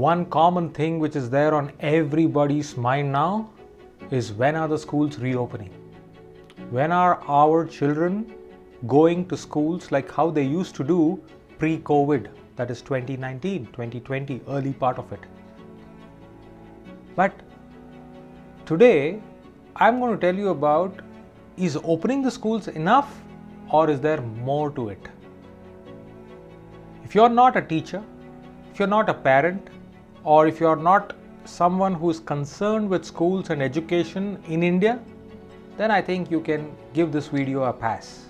one common thing which is there on everybody's mind now is, when are the schools reopening? When are our children going to schools like how they used to do pre-COVID, that is 2019, 2020, early part of it. But today I'm going to tell you about, is opening the schools enough or is there more to it? If you're not a teacher, if you're not a parent, or if you're not someone who is concerned with schools and education in India, then I think you can give this video a pass.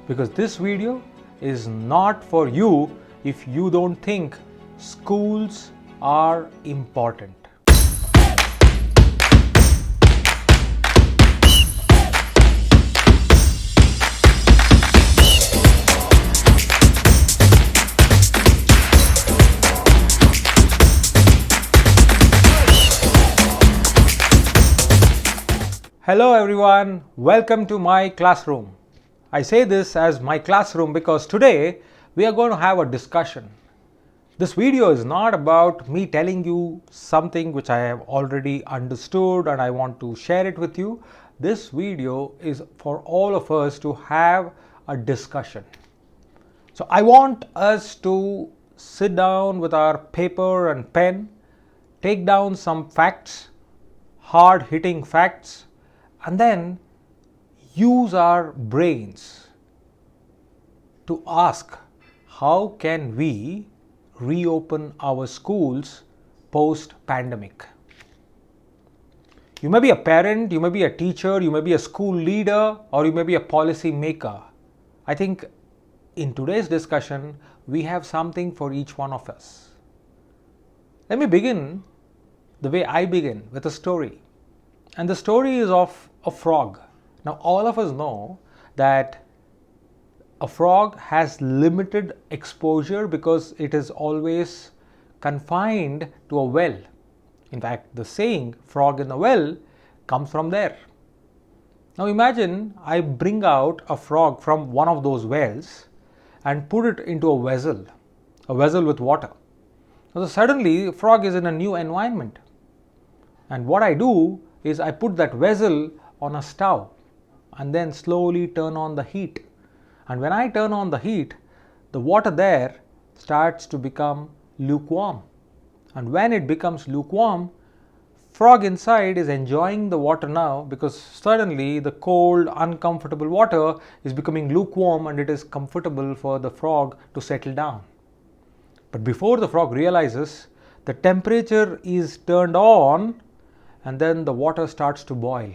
Because this video is not for you if you don't think schools are important. Hello everyone, welcome to my classroom. I say this as my classroom because today we are going to have a discussion. This video is not about me telling you something which I have already understood and I want to share it with you. This video is for all of us to have a discussion. So I want us to sit down with our paper and pen, take down some facts, hard-hitting facts, and then use our brains to ask, how can we reopen our schools post-pandemic? You may be a parent, you may be a teacher, you may be a school leader, or you may be a policy maker. I think in today's discussion, we have something for each one of us. Let me begin the way I begin, with a story. And the story is of a frog. Now all of us know that a frog has limited exposure because it is always confined to a well. In fact, the saying frog in a well comes from there. Now imagine I bring out a frog from one of those wells and put it into a vessel with water. So suddenly the frog is in a new environment. And what I do is I put that vessel on a stove and then slowly turn on the heat. And when I turn on the heat, the water there starts to become lukewarm. And when it becomes lukewarm, frog inside is enjoying the water now, because suddenly the cold, uncomfortable water is becoming lukewarm and it is comfortable for the frog to settle down. But before the frog realizes, the temperature is turned on and then the water starts to boil.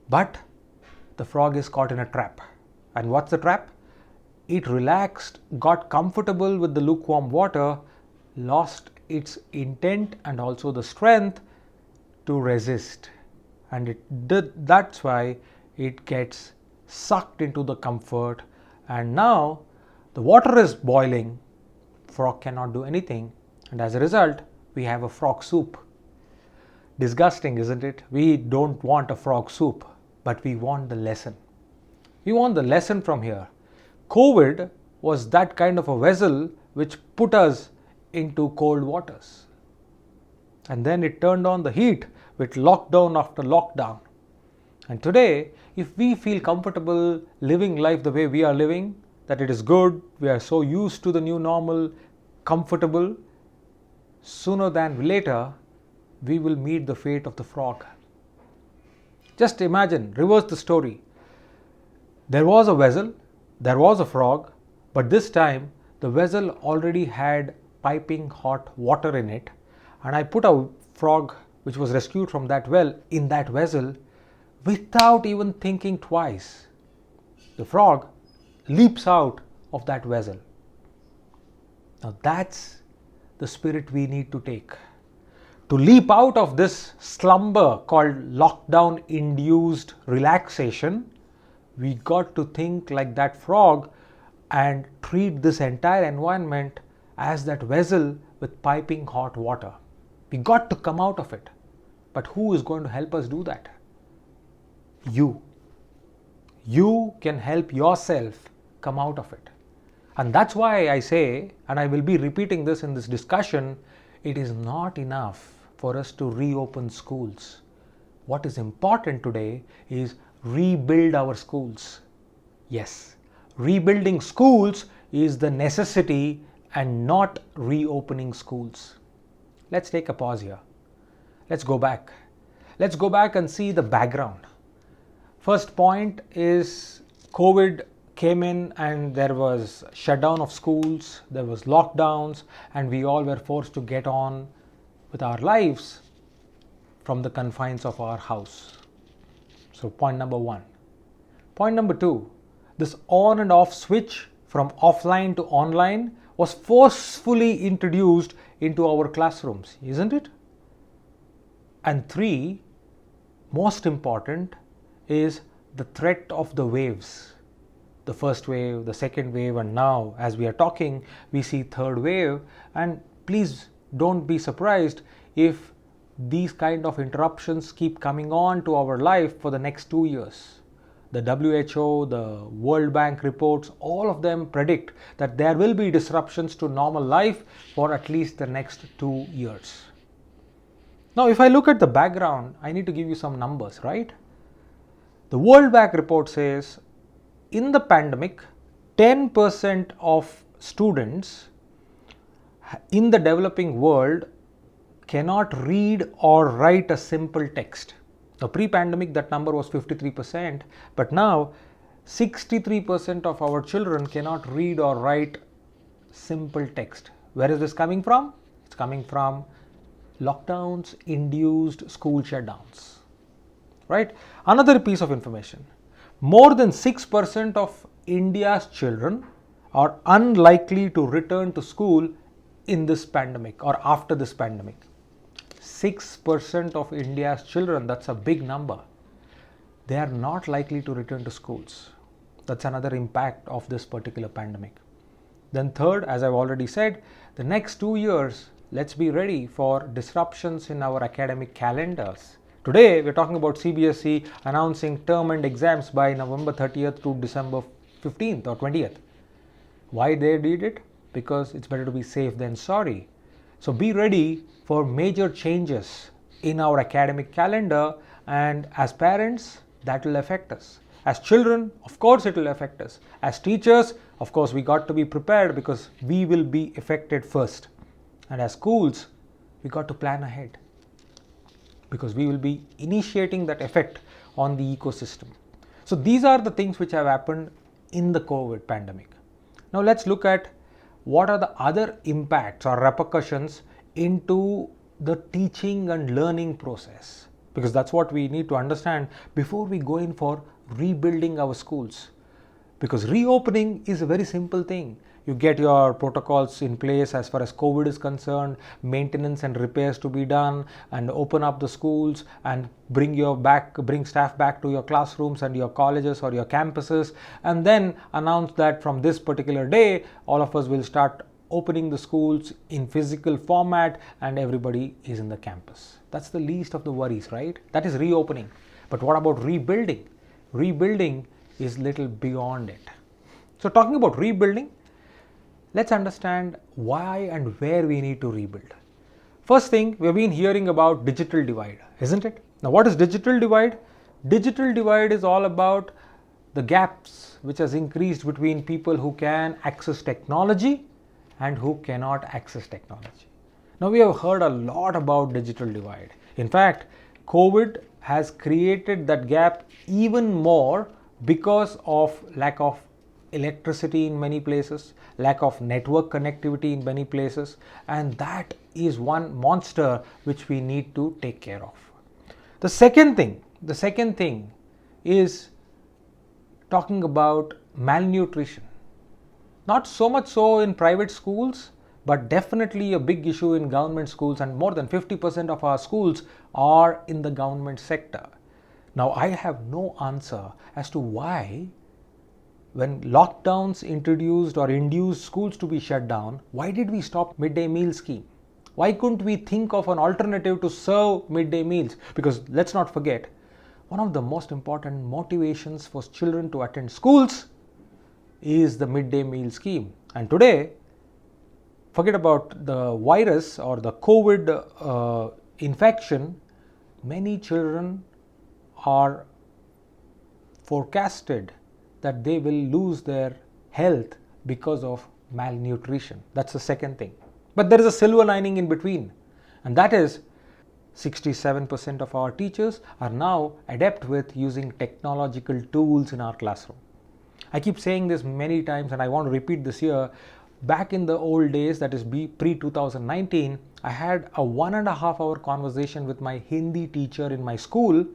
But the frog is caught in a trap. And what's the trap? It relaxed, got comfortable with the lukewarm water, lost its intent and also the strength to resist. And that's why it gets sucked into the comfort. And now the water is boiling, frog cannot do anything. And as a result, we have a frog soup. Disgusting, isn't it? We don't want a frog soup, but we want the lesson. We want the lesson from here. COVID was that kind of a vessel which put us into cold waters. And then it turned on the heat with lockdown after lockdown. And today, if we feel comfortable living life the way we are living, that it is good, we are so used to the new normal, comfortable, sooner than later, we will meet the fate of the frog. Just imagine, reverse the story. There was a vessel, there was a frog, but this time the vessel already had piping hot water in it, and I put a frog which was rescued from that well in that vessel without even thinking twice. The frog leaps out of that vessel. Now that's the spirit we need to take. To leap out of this slumber called lockdown-induced relaxation, we got to think like that frog and treat this entire environment as that vessel with piping hot water. We got to come out of it. But who is going to help us do that? You. You can help yourself come out of it. And that's why I say, and I will be repeating this in this discussion, it is not enough for us to reopen schools. What is important today is rebuild our schools. Yes, rebuilding schools is the necessity and not reopening schools. Let's take a pause here. Let's go back. Let's go back and see the background. First point is COVID came in and there was shutdown of schools, there was lockdowns, and we all were forced to get on with our lives from the confines of our house. So point number one. Point number two, this on and off switch from offline to online was forcefully introduced into our classrooms, isn't it? And three, most important, is the threat of the waves. The first wave, the second wave, and now as we are talking, we see third wave. And please don't be surprised if these kind of interruptions keep coming on to our life for the next 2 years. The WHO, the World Bank reports, all of them predict that there will be disruptions to normal life for at least the next 2 years. Now, if I look at the background, I need to give you some numbers, right? The World Bank report says in the pandemic, 10% of students in the developing world cannot read or write a simple text. Now, pre-pandemic, that number was 53%, but now 63% of our children cannot read or write simple text. Where is this coming from? It's coming from lockdowns induced school shutdowns, right? Another piece of information, more than 6% of India's children are unlikely to return to school in this pandemic or after this pandemic. 6% of India's children, that's a big number. They are not likely to return to schools. That's another impact of this particular pandemic. Then third, as I've already said, the next 2 years, let's be ready for disruptions in our academic calendars. Today, we're talking about CBSE announcing term and exams by November 30th to December 15th or 20th. Why they did it? Because it's better to be safe than sorry. So be ready for major changes in our academic calendar, and as parents, that will affect us. As children, of course it will affect us. As teachers, of course we got to be prepared because we will be affected first. And as schools, we got to plan ahead because we will be initiating that effect on the ecosystem. So these are the things which have happened in the COVID pandemic. Now let's look at what are the other impacts or repercussions into the teaching and learning process, because that's what we need to understand before we go in for rebuilding our schools. Because reopening is a very simple thing. You get your protocols in place as far as COVID is concerned, maintenance and repairs to be done, and open up the schools and bring staff back to your classrooms and your colleges or your campuses, and then announce that from this particular day, all of us will start opening the schools in physical format and everybody is in the campus. That's the least of the worries, right? That is reopening. But what about rebuilding? Rebuilding is little beyond it. So talking about rebuilding, let's understand why and where we need to rebuild. First thing, we've been hearing about digital divide, isn't it? Now what is digital divide? Digital divide is all about the gaps which has increased between people who can access technology and who cannot access technology. Now we have heard a lot about digital divide. In fact, COVID has created that gap even more because of lack of electricity in many places, lack of network connectivity in many places, and that is one monster which we need to take care of. The second thing is talking about malnutrition. Not so much so in private schools, but definitely a big issue in government schools, and more than 50% of our schools are in the government sector. Now I have no answer as to why, when lockdowns introduced or induced schools to be shut down, why did we stop midday meal scheme? Why couldn't we think of an alternative to serve midday meals? Because let's not forget, one of the most important motivations for children to attend schools is the midday meal scheme. And today, forget about the virus or the COVID infection, many children are forecasted that they will lose their health because of malnutrition. That's the second thing. But there is a silver lining in between, and that is 67% of our teachers are now adept with using technological tools in our classroom. I keep saying this many times and I want to repeat this here. Back in the old days, that is pre-2019, I had a 1.5 hour conversation with my Hindi teacher in my school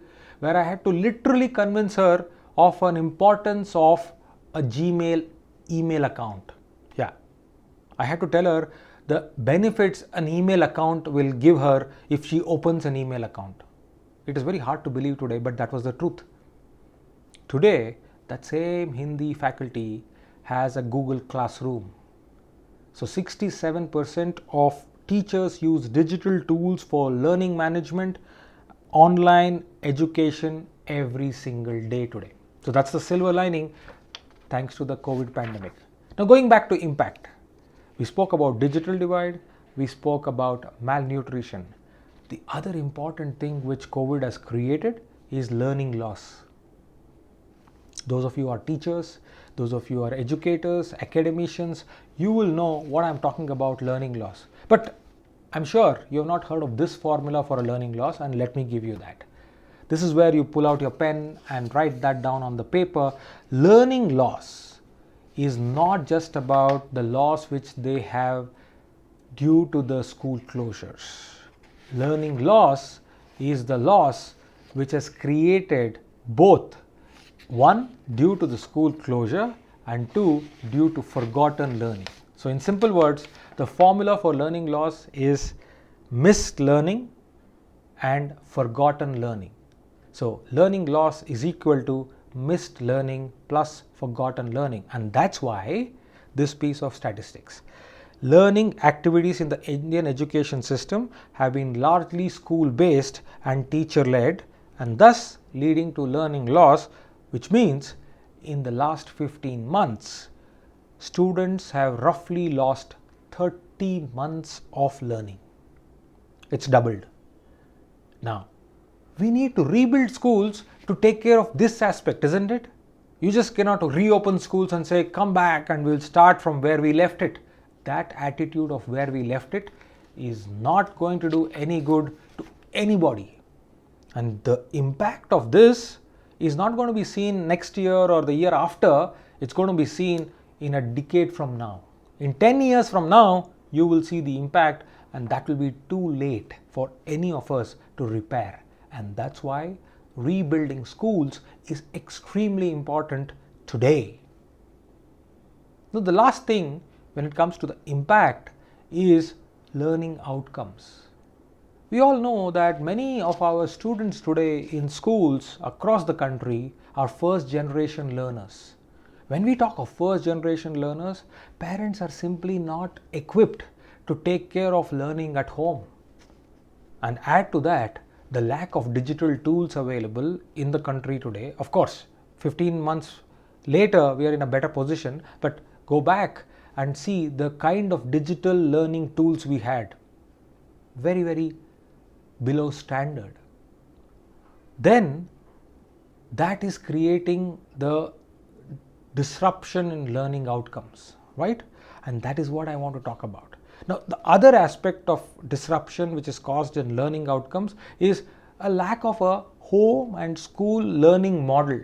where I had to literally convince her of an importance of a Gmail email account. Yeah, I had to tell her the benefits an email account will give her if she opens an email account. It is very hard to believe today, but that was the truth. Today, that same Hindi faculty has a Google Classroom. So 67% of teachers use digital tools for learning management, online education every single day today. So that's the silver lining thanks to the COVID pandemic. Now going back to impact. We spoke about digital divide, we spoke about malnutrition. The other important thing which COVID has created is learning loss. Those of you who are teachers, those of you who are educators, academicians, you will know what I'm talking about learning loss. But I'm sure you have not heard of this formula for a learning loss, and let me give you that. This is where you pull out your pen and write that down on the paper. Learning loss is not just about the loss which they have due to the school closures. Learning loss is the loss which has created both, one, due to the school closure, and two, due to forgotten learning. So in simple words, the formula for learning loss is missed learning and forgotten learning. So learning loss is equal to missed learning plus forgotten learning, and that's why this piece of statistics. Learning activities in the Indian education system have been largely school based and teacher led, and thus leading to learning loss, which means in the last 15 months students have roughly lost 30 months of learning. It's doubled. Now we need to rebuild schools to take care of this aspect, isn't it? You just cannot reopen schools and say, come back and we'll start from where we left it. That attitude of where we left it is not going to do any good to anybody. And the impact of this is not going to be seen next year or the year after. It's going to be seen in a decade from now. In 10 years from now, you will see the impact, and that will be too late for any of us to repair. And that's why rebuilding schools is extremely important today. Now, the last thing when it comes to the impact is learning outcomes. We all know that many of our students today in schools across the country are first generation learners. When we talk of first generation learners, parents are simply not equipped to take care of learning at home. And add to that the lack of digital tools available in the country today. Of course, 15 months later we are in a better position, but go back and see the kind of digital learning tools we had. Very, very below standard. Then that is creating the disruption in learning outcomes, right? And that is what I want to talk about. Now, the other aspect of disruption which is caused in learning outcomes is a lack of a home and school learning model.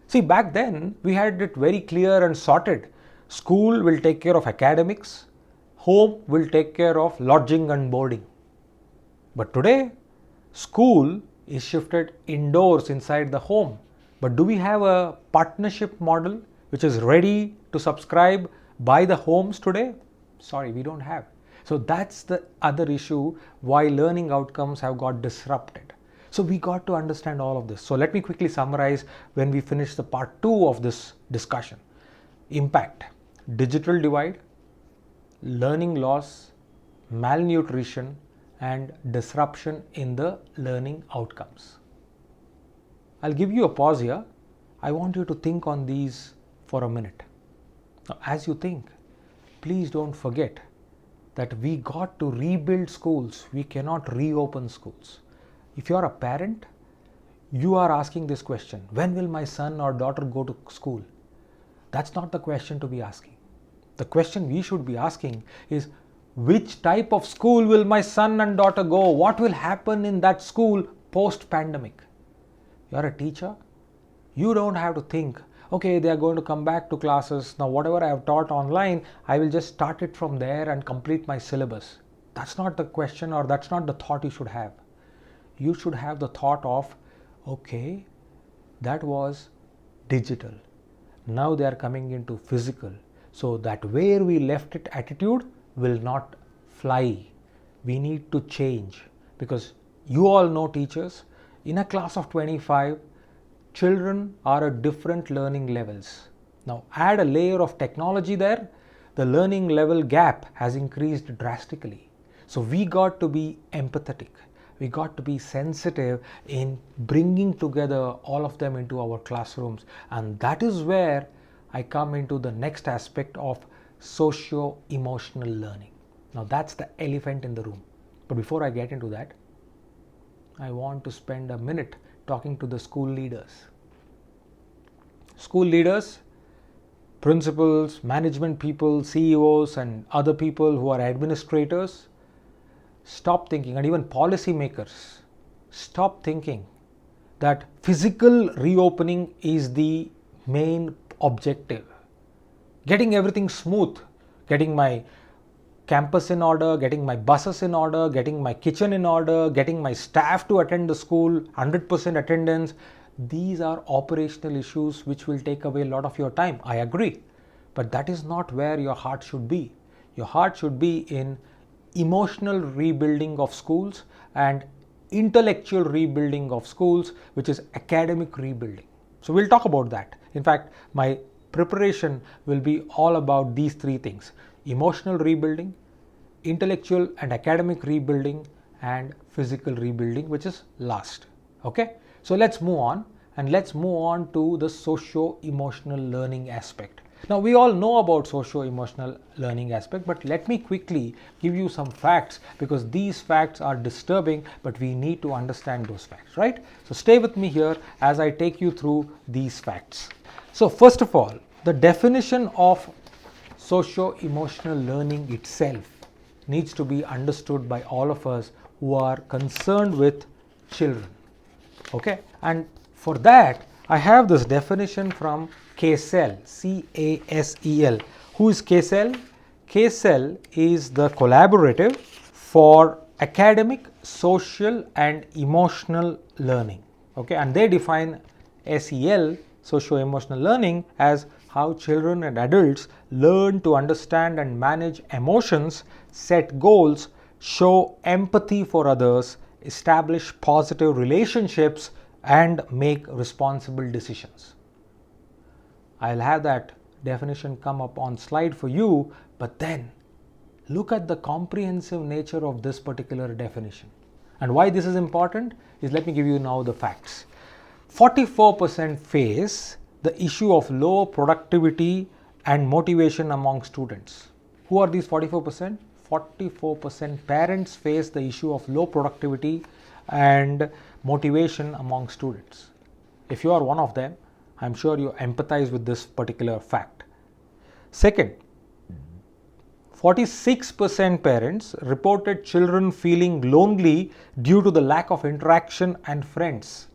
See, back then we had it very clear and sorted. School will take care of academics, home will take care of lodging and boarding. But today, school is shifted indoors inside the home. But do we have a partnership model which is ready to subscribe by the homes today? Sorry, we don't have. So that's the other issue why learning outcomes have got disrupted. So we got to understand all of this. So let me quickly summarize when we finish the part 2 of this discussion. Impact, digital divide, learning loss, malnutrition, and disruption in the learning outcomes. I'll give you a pause here. I want you to think on these for a minute. Now, as you think, please don't forget that we got to rebuild schools. We cannot reopen schools. If you are a parent, you are asking this question, when will my son or daughter go to school? That's not the question to be asking. The question we should be asking is, which type of school will my son and daughter go? What will happen in that school post-pandemic? You're a teacher. You don't have to think, okay, they are going to come back to classes. Now, whatever I have taught online, I will just start it from there and complete my syllabus. That's not the question, or that's not the thought you should have. You should have the thought of, okay, that was digital. Now they are coming into physical. So that where we left it attitude will not fly. We need to change, because you all know teachers, in a class of 25, children are at different learning levels. Now add a layer of technology there, the learning level gap has increased drastically. So we got to be empathetic. We got to be sensitive in bringing together all of them into our classrooms. And that is where I come into the next aspect of socio-emotional learning. Now that's the elephant in the room. But before I get into that, I want to spend a minute talking to the school leaders. School leaders, principals, management people, CEOs, and other people who are administrators, stop thinking, and even policy makers, stop thinking that physical reopening is the main objective. Getting everything smooth, getting my campus in order, getting my buses in order, getting my kitchen in order, getting my staff to attend the school, 100% attendance. These are operational issues which will take away a lot of your time. I agree. But that is not where your heart should be. Your heart should be in emotional rebuilding of schools and intellectual rebuilding of schools, which is academic rebuilding. So we'll talk about that. In fact, my preparation will be all about these three things: emotional rebuilding, intellectual and academic rebuilding, and physical rebuilding, which is last. Okay, so let's move on, and let's move on to the socio-emotional learning aspect. Now we all know about socio-emotional learning aspect, but let me quickly give you some facts, because these facts are disturbing, but we need to understand those facts, right? So stay with me here as I take you through these facts. So first of all, the definition of socio-emotional learning itself needs to be understood by all of us who are concerned with children. Okay, and for that I have this definition from CASEL, C-A-S-E-L. Who is CASEL? CASEL is the collaborative for academic, social and emotional learning. Okay, and they define SEL, socio-emotional learning, as how children and adults learn to understand and manage emotions, set goals, show empathy for others, establish positive relationships, and make responsible decisions. I'll have that definition come up on slide for you, but then look at the comprehensive nature of this particular definition. And why this is important is, let me give you now the facts. 44% face the issue of low productivity and motivation among students. Who are these 44%? 44% parents face the issue of low productivity and motivation among students. If you are one of them, I'm sure you empathize with this particular fact. Second, 46% parents reported children feeling lonely due to the lack of interaction and friends.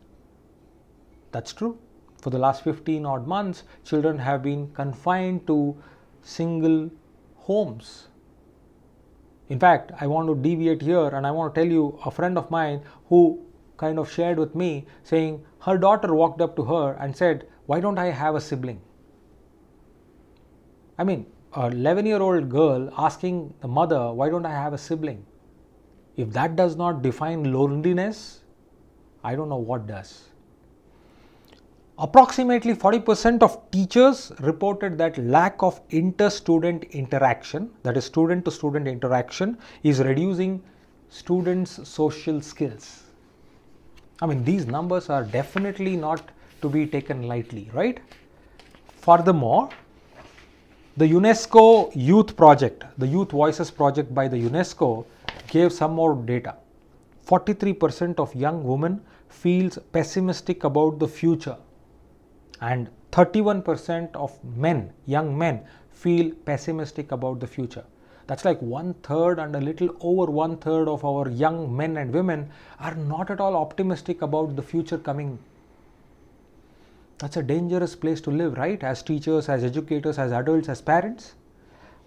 That's true. For the last 15 odd months, children have been confined to single homes. In fact, I want to deviate here, and I want to tell you a friend of mine who kind of shared with me, saying her daughter walked up to her and said, "Why don't I have a sibling?" I mean, an 11-year-old girl asking the mother, "Why don't I have a sibling?" If that does not define loneliness, I don't know what does. Approximately 40% of teachers reported that lack of inter-student interaction, that is student-to-student interaction, is reducing students' social skills. I mean, these numbers are definitely not to be taken lightly, right? Furthermore, The UNESCO Youth Project, the Youth Voices Project by the UNESCO, gave some more data. 43% of young women feels pessimistic about the future, and 31% of men, young men, feel pessimistic about the future. That's like 1/3 and a little over 1/3 of our young men and women are not at all optimistic about the future coming. That's a dangerous place to live, right? As teachers, as educators, as adults, as parents.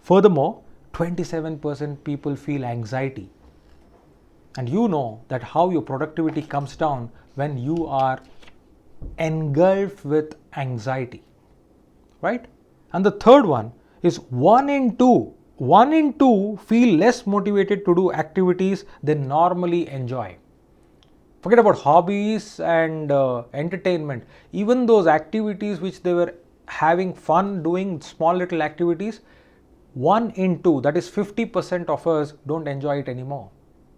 Furthermore, 27% people feel anxiety. And you know that how your productivity comes down when you are engulfed with anxiety, right? And the third one is 1 in 2 feel less motivated to do activities they normally enjoy. Forget about hobbies and entertainment. Even those activities which they were having fun doing, small little activities, 1 in 2, that is 50% of us don't enjoy it anymore.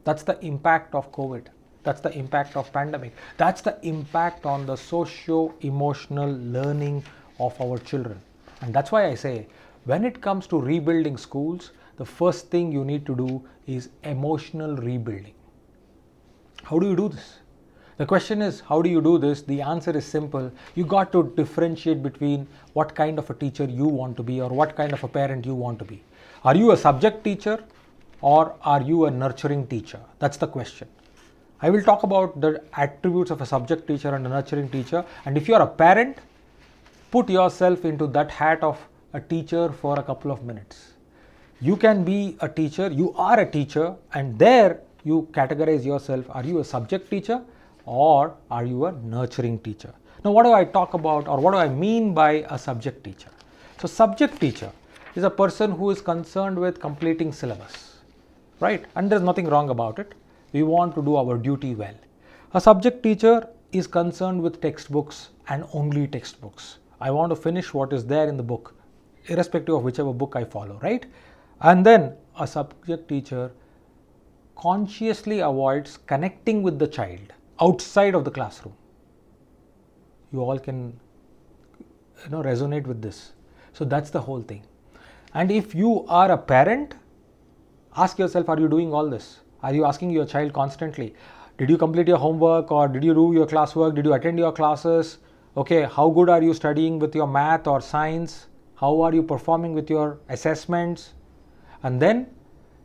That's the impact of COVID. That's the impact of pandemic. That's the impact on the socio-emotional learning of our children. And that's why I say, when it comes to rebuilding schools, the first thing you need to do is emotional rebuilding. How do you do this? The question is, how do you do this? The answer is simple. You got to differentiate between what kind of a teacher you want to be or what kind of a parent you want to be. Are you a subject teacher or are you a nurturing teacher? That's the question. I will talk about the attributes of a subject teacher and a nurturing teacher. And if you are a parent, put yourself into that hat of a teacher for a couple of minutes. You can be a teacher, you are a teacher, and there you categorize yourself. Are you a subject teacher or are you a nurturing teacher? Now, what do I talk about or what do I mean by a subject teacher? So, subject teacher is a person who is concerned with completing syllabus, right? And there's nothing wrong about it. We want to do our duty well. A subject teacher is concerned with textbooks and only textbooks. I want to finish what is there in the book, irrespective of whichever book I follow, right? And then a subject teacher consciously avoids connecting with the child outside of the classroom. You all can resonate with this. So that's the whole thing. And if you are a parent, ask yourself, are you doing all this? Are you asking your child constantly, did you complete your homework or did you do your classwork? Did you attend your classes? Okay, how good are you studying with your math or science? How are you performing with your assessments? And then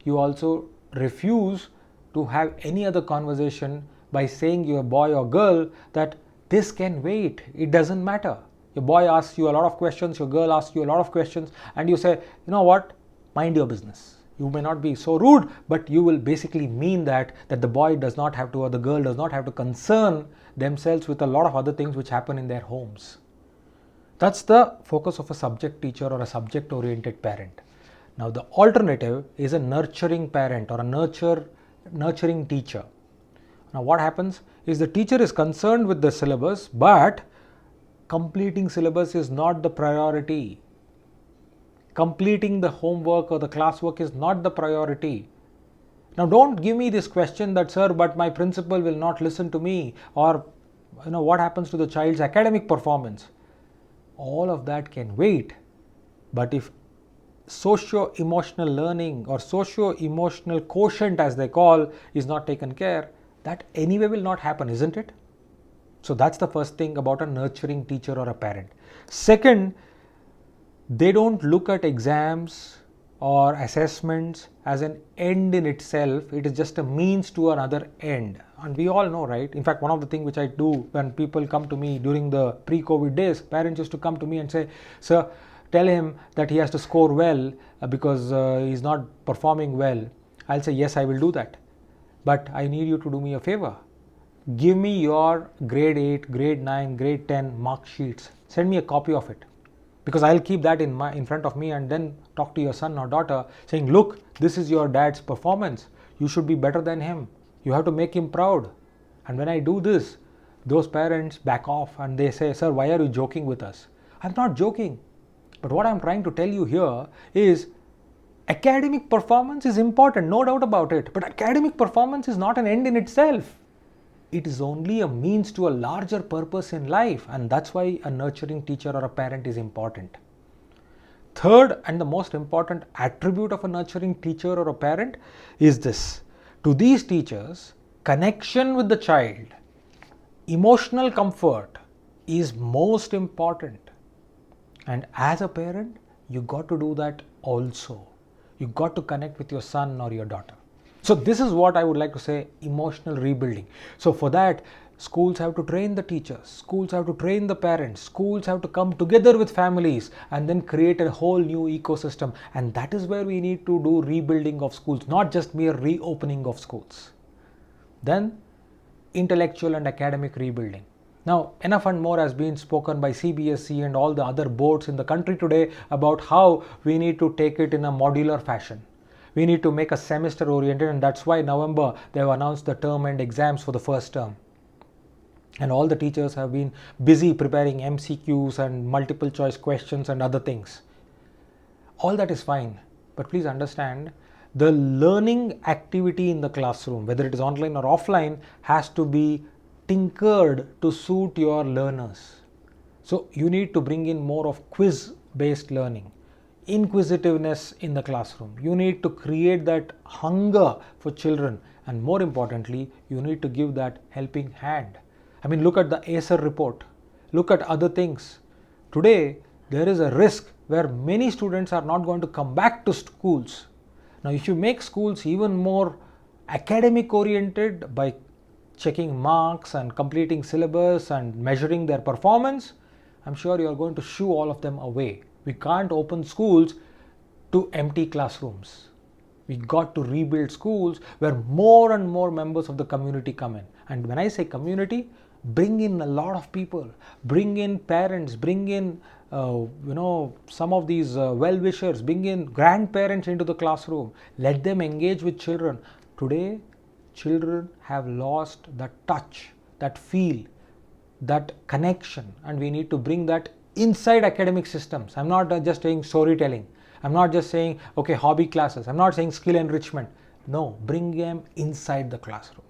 you also refuse to have any other conversation by saying to your boy or girl that this can wait, it doesn't matter. Your boy asks you a lot of questions, your girl asks you a lot of questions, and you say, you know what, mind your business. You may not be so rude, but you will basically mean that the boy does not have to or the girl does not have to concern themselves with a lot of other things which happen in their homes. That's the focus of a subject teacher or a subject oriented parent. Now the alternative is a nurturing parent or a nurturing teacher. Now what happens is the teacher is concerned with the syllabus, but completing syllabus is not the priority. Completing the homework or the classwork is not the priority. Now don't give me this question that, sir, but my principal will not listen to me, or what happens to the child's academic performance. All of that can wait. But if socio-emotional learning or socio-emotional quotient, as they call, is not taken care, that anyway will not happen, isn't it? So that's the first thing about a nurturing teacher or a parent. Second, they don't look at exams or assessments as an end in itself. It is just a means to another end. And we all know, right? In fact, one of the things which I do when people come to me during the pre-COVID days, parents used to come to me and say, sir, tell him that he has to score well because he's not performing well. I'll say, yes, I will do that. But I need you to do me a favor. Give me your grade 8, grade 9, grade 10 mark sheets. Send me a copy of it. Because I'll keep that in front of me and then talk to your son or daughter saying, look, this is your dad's performance. You should be better than him. You have to make him proud. And when I do this, those parents back off and they say, sir, why are you joking with us? I'm not joking. But what I'm trying to tell you here is academic performance is important, no doubt about it. But academic performance is not an end in itself. It is only a means to a larger purpose in life, and that's why a nurturing teacher or a parent is important. third and the most important attribute of a nurturing teacher or a parent is this. To these teachers, connection with the child, emotional comfort is most important. And as a parent, you got to do that also. You got to connect with your son or your daughter. So this is what I would like to say, emotional rebuilding. So for that, schools have to train the teachers, schools have to train the parents, schools have to come together with families and then create a whole new ecosystem. And that is where we need to do rebuilding of schools, not just mere reopening of schools. Then intellectual and academic rebuilding. Now, enough and more has been spoken by CBSE and all the other boards in the country today about how we need to take it in a modular fashion. We need to make a semester oriented, and that's why November they have announced the term end exams for the first term. And all the teachers have been busy preparing MCQs and multiple choice questions and other things. All that is fine, but please understand, the learning activity in the classroom, whether it is online or offline, has to be tinkered to suit your learners. So you need to bring in more of quiz-based learning, inquisitiveness in the classroom. You need to create that hunger for children, and more importantly, you need to give that helping hand. I mean, look at the Acer report. Look at other things. Today, there is a risk where many students are not going to come back to schools. Now, if you make schools even more academic oriented by checking marks and completing syllabus and measuring their performance, I'm sure you are going to shoo all of them away. We can't open schools to empty classrooms. We got to rebuild schools where more and more members of the community come in. And when I say community, bring in a lot of people, bring in parents, bring in some of these well-wishers, bring in grandparents into the classroom, let them engage with children. Today, children have lost that touch, that feel, that connection, and we need to bring that inside academic systems. I'm not just saying storytelling. I'm not just saying, okay, hobby classes. I'm not saying skill enrichment. No, bring them inside the classroom.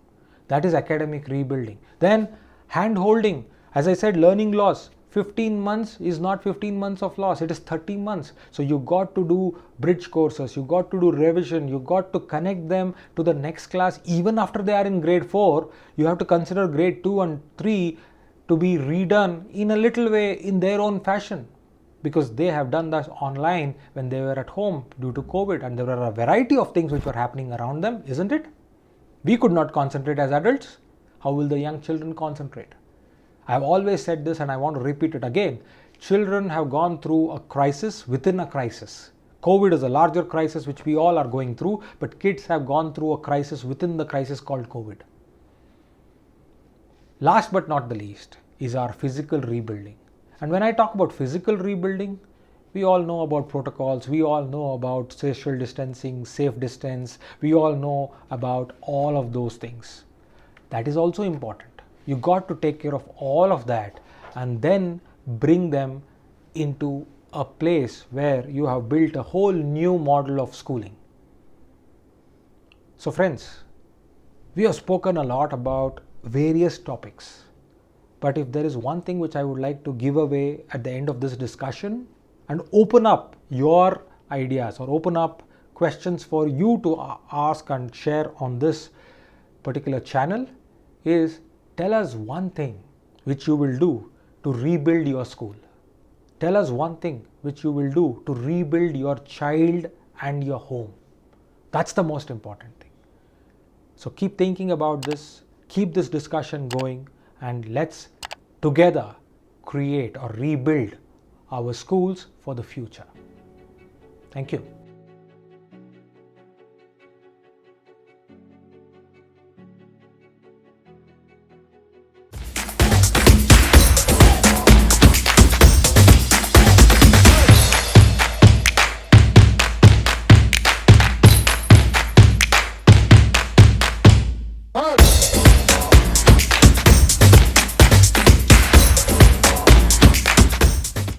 That is academic rebuilding. Then hand holding. As I said, learning loss. 15 months is not 15 months of loss. It is 30 months. So you got to do bridge courses. You got to do revision. You got to connect them to the next class. Even after they are in grade 4, you have to consider grade 2 and 3 to be redone in a little way in their own fashion, because they have done that online when they were at home due to COVID, and there were a variety of things which were happening around them, isn't it? We could not concentrate as adults. How will the young children concentrate? I have always said this and I want to repeat it again. Children have gone through a crisis within a crisis. COVID is a larger crisis which we all are going through, but kids have gone through a crisis within the crisis called COVID. Last but not the least is our physical rebuilding. And when I talk about physical rebuilding, we all know about protocols, we all know about social distancing, safe distance, we all know about all of those things. That is also important. You got to take care of all of that and then bring them into a place where you have built a whole new model of schooling. So friends, we have spoken a lot about various topics. But if there is one thing which I would like to give away at the end of this discussion and open up your ideas or open up questions for you to ask and share on this particular channel is, tell us one thing which you will do to rebuild your school. Tell us one thing which you will do to rebuild your child and your home. That's the most important thing. So keep thinking about this, keep this discussion going, and let's together create or rebuild our schools for the future. Thank you.